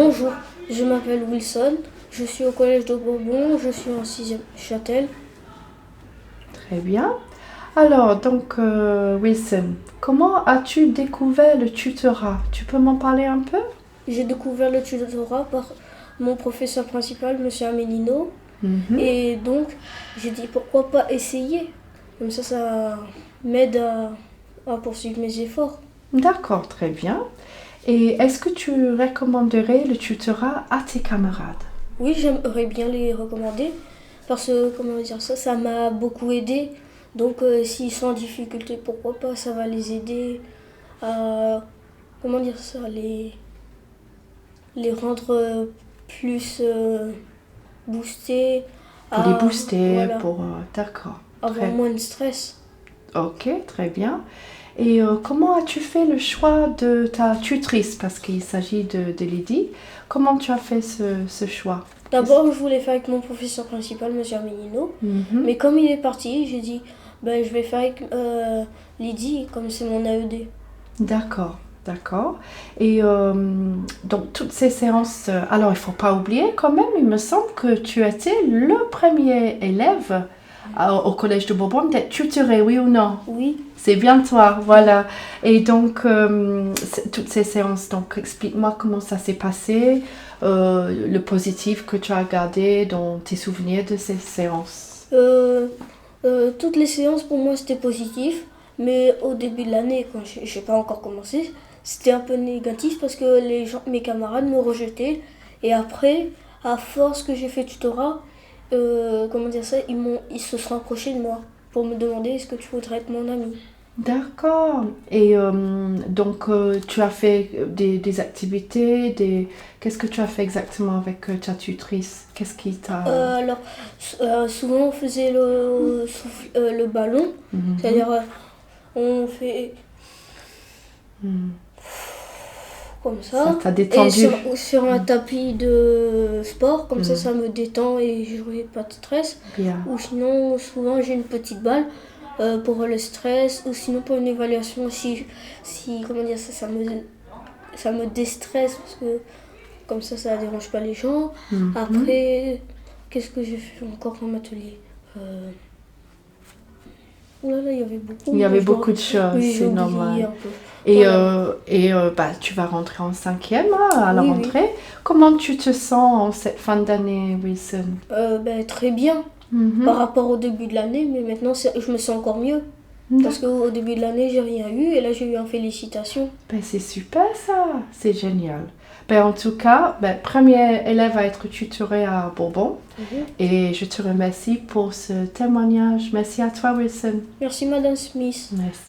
Bonjour, je m'appelle Wilson, je suis au collège de Bourbon, je suis en 6e Châtel. Très bien. Alors, donc, Wilson, comment as-tu découvert le tutorat? Tu peux m'en parler un peu? J'ai découvert le tutorat par mon professeur principal, M. Amelino, Mhm. et donc j'ai dit pourquoi pas essayer. Comme ça m'aide à poursuivre mes efforts. D'accord, très bien. Et est-ce que tu recommanderais le tutorat à tes camarades? Oui, j'aimerais bien les recommander parce que, comment dire ça m'a beaucoup aidé. Donc s'ils sont en difficulté, pourquoi pas, ça va les aider à, comment dire ça, les rendre plus boostés, Pour les booster, voilà, pour... d'accord, avoir très... moins de stress. Ok, très bien. Et comment as-tu fait le choix de ta tutrice? Parce qu'il s'agit de Lydie. Comment tu as fait ce choix? D'abord, je voulais faire avec mon professeur principal, M. Armenino, Mhm. mais comme il est parti, j'ai dit, ben, je vais faire avec Lydie, comme c'est mon AED. D'accord, d'accord. Et donc, toutes ces séances, alors il ne faut pas oublier quand même, il me semble que tu étais le premier élève au Collège de Bourbon d'être tutoré, oui ou non? Oui. C'est bien toi, voilà. Et donc, toutes ces séances, donc explique-moi comment ça s'est passé, le positif que tu as gardé dans tes souvenirs de ces séances. Toutes les séances pour moi c'était positif, mais au début de l'année, quand j'ai pas encore commencé, c'était un peu négatif parce que mes camarades me rejetaient. Et après, à force que j'ai fait tutorat, comment dire ça, ils se sont approchés de moi pour me demander est-ce que tu voudrais être mon ami. D'accord. Et donc, tu as fait des activités, Qu'est-ce que tu as fait exactement avec ta tutrice? Qu'est-ce qui t'a... Alors, souvent on faisait le ballon, Mhm. c'est-à-dire on fait Mhm. comme Ça ça. t'a Et détendu. sur un tapis de sport, comme Mhm. ça me détend et je n'aurai pas de stress. Bien. Ou sinon, souvent j'ai une petite balle pour le stress, ou sinon pour une évaluation si comment dire ça me déstresse parce que comme ça ne dérange pas les gens. Mhm. Après, qu'est-ce que j'ai fait encore comme atelier Oh là là, il y avait beaucoup, Il y mais avait beaucoup de choses, oui, j'ai c'est oublié normal. un peu. Et, Voilà. bah, tu vas rentrer en cinquième hein, à la Oui, oui. rentrée. Comment tu te sens en cette fin d'année, Wilson? Ben, très bien par Mhm. rapport au début de l'année, mais maintenant je me sens encore mieux. Parce D'accord. qu'au début de l'année, j'ai rien eu et là, j'ai eu un félicitation. Ben, c'est super ça, c'est génial. Ben, en tout cas, ben, premier élève à être tutoré à Bourbon Mhm. et je te remercie pour ce témoignage. Merci à toi, Wilson. Merci, Madame Smith. Merci.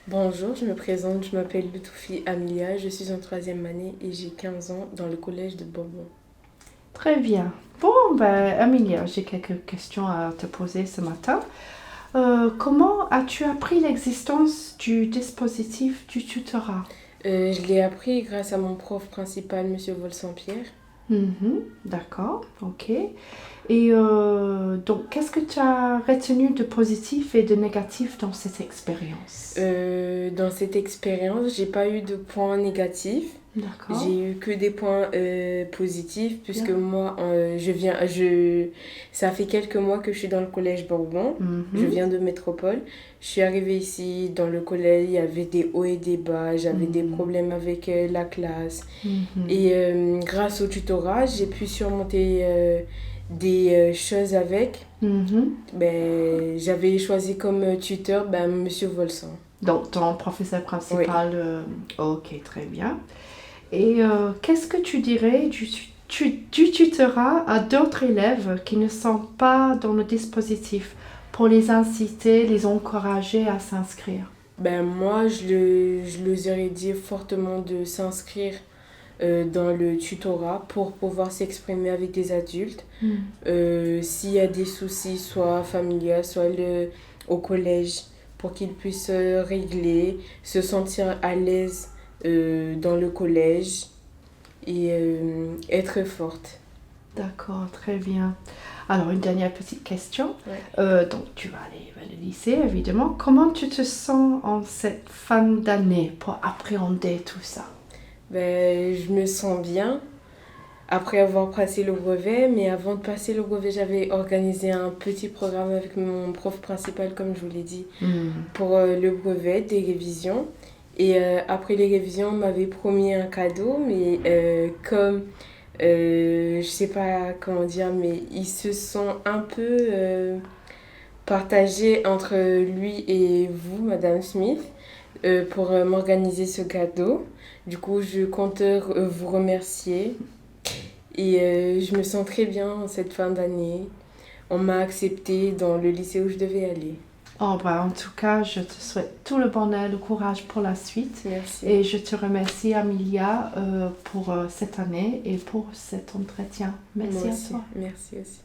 Bonjour, je me présente, je m'appelle Lutoufi Amelia, je suis en 3e année et j'ai 15 ans dans le collège de Bourbon. Très bien. Bon, ben, Amelia, j'ai quelques questions à te poser ce matin. Comment as-tu appris l'existence du dispositif du tutorat? Je l'ai appris grâce à mon prof principal, Monsieur Vol-Saint-Pierre. Mhm, d'accord, ok. Et donc, qu'est-ce que tu as retenu de positif et de négatif dans cette expérience? Dans cette expérience, j'ai pas eu de points négatifs. D'accord. J'ai eu que des points positifs puisque Bien. moi, ça fait quelques mois que je suis dans le collège Bourbon. Je Mhm, viens de métropole. Je suis arrivée ici dans le collège, il y avait des hauts et des bas, j'avais des problèmes avec la classe. mhm. Et grâce au tutorat, j'ai pu surmonter des choses avec. Mhm. Ben, j'avais choisi comme tuteur Monsieur Volsan. Donc, ton professeur Oui. principal, ok, très bien. Et qu'est-ce que tu dirais du tutorat à d'autres élèves qui ne sont pas dans le dispositif pour les inciter, les encourager à s'inscrire? Ben, moi, je leur aurais dit fortement de s'inscrire dans le tutorat pour pouvoir s'exprimer avec des adultes. S'il y a des soucis, soit familiaux, soit au collège, pour qu'ils puissent régler, se sentir à l'aise dans le collège et être forte. D'accord, très bien. Alors, une dernière petite question. Ouais. Donc, tu vas aller vers le lycée, évidemment. Comment tu te sens en cette fin d'année pour appréhender tout ça? Je me sens bien après avoir passé le brevet, mais avant de passer le brevet, j'avais organisé un petit programme avec mon prof principal, comme je vous l'ai dit, pour le brevet, des révisions. Et après les révisions, on m'avait promis un cadeau, mais comme, je sais pas comment dire, mais ils se sont un peu partagés entre lui et vous, Madame Smith, pour m'organiser ce cadeau. Du coup, je compte vous remercier. Et je me sens très bien en cette fin d'année. On m'a acceptée dans le lycée où je devais aller. Oh, en tout cas, je te souhaite tout le bonheur, le courage pour la suite. Merci. Et je te remercie, Amelia, pour cette année et pour cet entretien. Merci Moi à aussi. toi. Merci aussi.